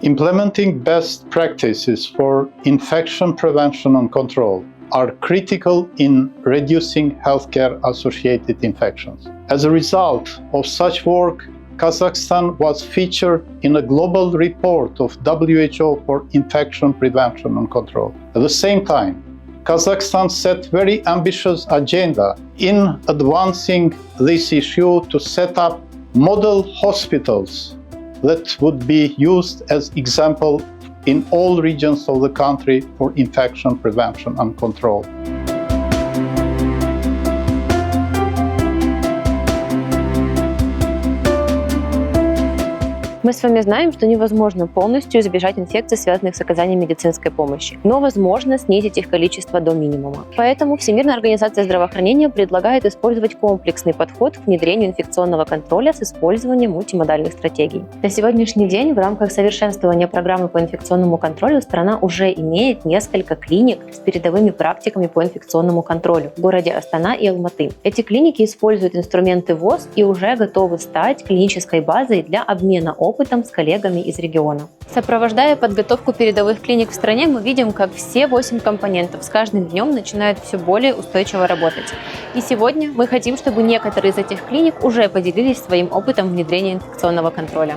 Implementing best practices for infection prevention and control are critical in reducing healthcare-associated infections. As a result of such work, Kazakhstan was featured in a global report of WHO for infection prevention and control. At the same time, Kazakhstan set very ambitious agenda in advancing this issue to set up model hospitals that would be used as example in all regions of the country for infection prevention and control. Мы с вами знаем, что невозможно полностью избежать инфекций, связанных с оказанием медицинской помощи, но возможно снизить их количество до минимума. Поэтому Всемирная организация здравоохранения предлагает использовать комплексный подход к внедрению инфекционного контроля с использованием мультимодальных стратегий. На сегодняшний день в рамках совершенствования программы по инфекционному контролю страна уже имеет несколько клиник с передовыми практиками по инфекционному контролю в городе Астана и Алматы. Эти клиники используют инструменты ВОЗ и уже готовы стать клинической базой для обмена опытом с коллегами из региона. Сопровождая подготовку передовых клиник в стране, мы видим, как все 8 компонентов с каждым днем начинают все более устойчиво работать. И сегодня мы хотим, чтобы некоторые из этих клиник уже поделились своим опытом внедрения инфекционного контроля.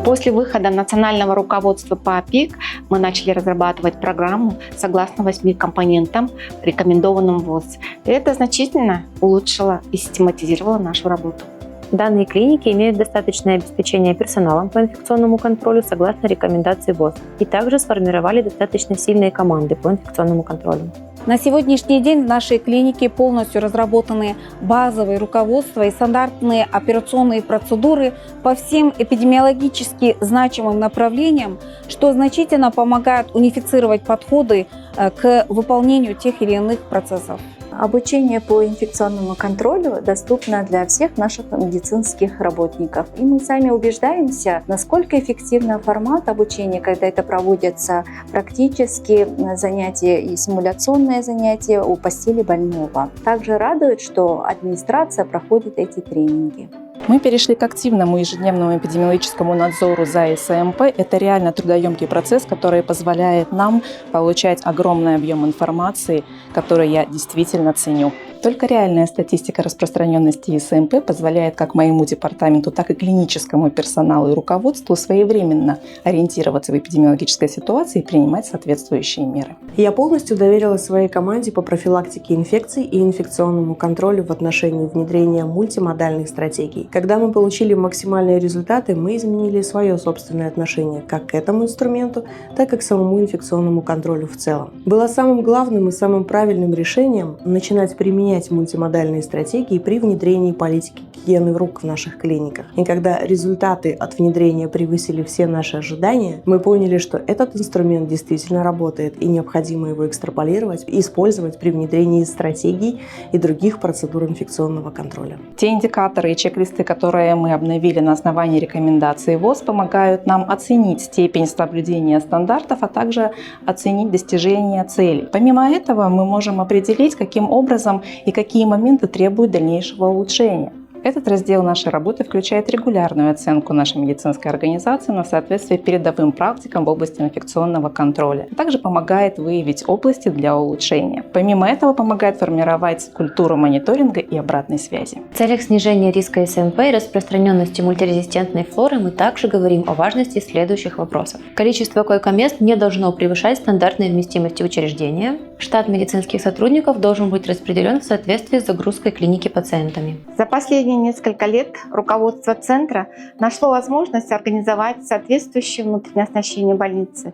После выхода национального руководства по ОПИК мы начали разрабатывать программу согласно 8 компонентам, рекомендованным ВОЗ. И это значительно улучшило и систематизировало нашу работу. Данные клиники имеют достаточное обеспечение персоналом по инфекционному контролю согласно рекомендации ВОЗ и также сформировали достаточно сильные команды по инфекционному контролю. На сегодняшний день в нашей клинике полностью разработаны базовые руководства и стандартные операционные процедуры по всем эпидемиологически значимым направлениям, что значительно помогает унифицировать подходы к выполнению тех или иных процессов. Обучение по инфекционному контролю доступно для всех наших медицинских работников. И мы сами убеждаемся, насколько эффективный формат обучения, когда это проводятся практически занятия и симуляционные занятия у постели больного. Также радует, что администрация проходит эти тренинги. Мы перешли к активному ежедневному эпидемиологическому надзору за СМП. Это реально трудоемкий процесс, который позволяет нам получать огромный объем информации, который я действительно ценю. Только реальная статистика распространенности СМП позволяет как моему департаменту, так и клиническому персоналу и руководству своевременно ориентироваться в эпидемиологической ситуации и принимать соответствующие меры. Я полностью доверилась своей команде по профилактике инфекций и инфекционному контролю в отношении внедрения мультимодальных стратегий. Когда мы получили максимальные результаты, мы изменили свое собственное отношение как к этому инструменту, так и к самому инфекционному контролю в целом. Было самым главным и самым правильным решением начинать применять мультимодальные стратегии при внедрении политики гигиены рук в наших клиниках. И когда результаты от внедрения превысили все наши ожидания, мы поняли, что этот инструмент действительно работает и необходимо его экстраполировать и использовать при внедрении стратегий и других процедур инфекционного контроля. Те индикаторы и чек-листы, которые мы обновили на основании рекомендаций ВОЗ, помогают нам оценить степень соблюдения стандартов, а также оценить достижение целей. Помимо этого, мы можем определить, каким образом и какие моменты требуют дальнейшего улучшения. Этот раздел нашей работы включает регулярную оценку нашей медицинской организации на соответствие передовым практикам в области инфекционного контроля, а также помогает выявить области для улучшения. Помимо этого, помогает формировать культуру мониторинга и обратной связи. В целях снижения риска СМП и распространенности мультирезистентной флоры мы также говорим о важности следующих вопросов. Количество койко-мест не должно превышать стандартной вместимости учреждения. Штат медицинских сотрудников должен быть распределен в соответствии с загрузкой клиники пациентами. За последние несколько лет руководство центра нашло возможность организовать соответствующее внутреннее оснащение больницы.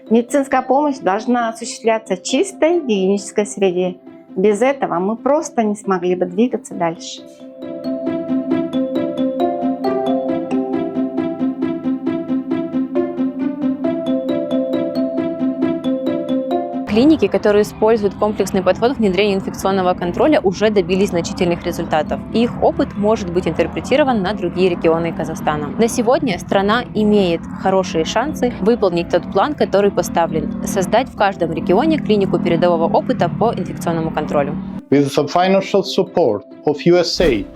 Медицинская помощь должна осуществляться в чистой гигиенической среде. Без этого мы просто не смогли бы двигаться дальше. Клиники, которые используют комплексный подход к внедрению инфекционного контроля, уже добились значительных результатов, и их опыт может быть интерпретирован на другие регионы Казахстана. На сегодня страна имеет хорошие шансы выполнить тот план, который поставлен – создать в каждом регионе клинику передового опыта по инфекционному контролю. With the financial support of USAID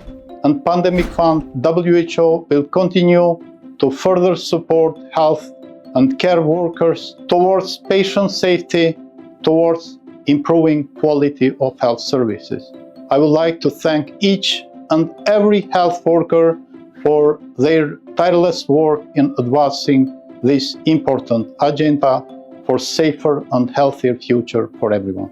and Pandemic Fund, WHO will continue to further support health and care workers towards patient safety, towards improving quality of health services. I would like to thank each and every health worker for their tireless work in advancing this important agenda for safer and healthier future for everyone.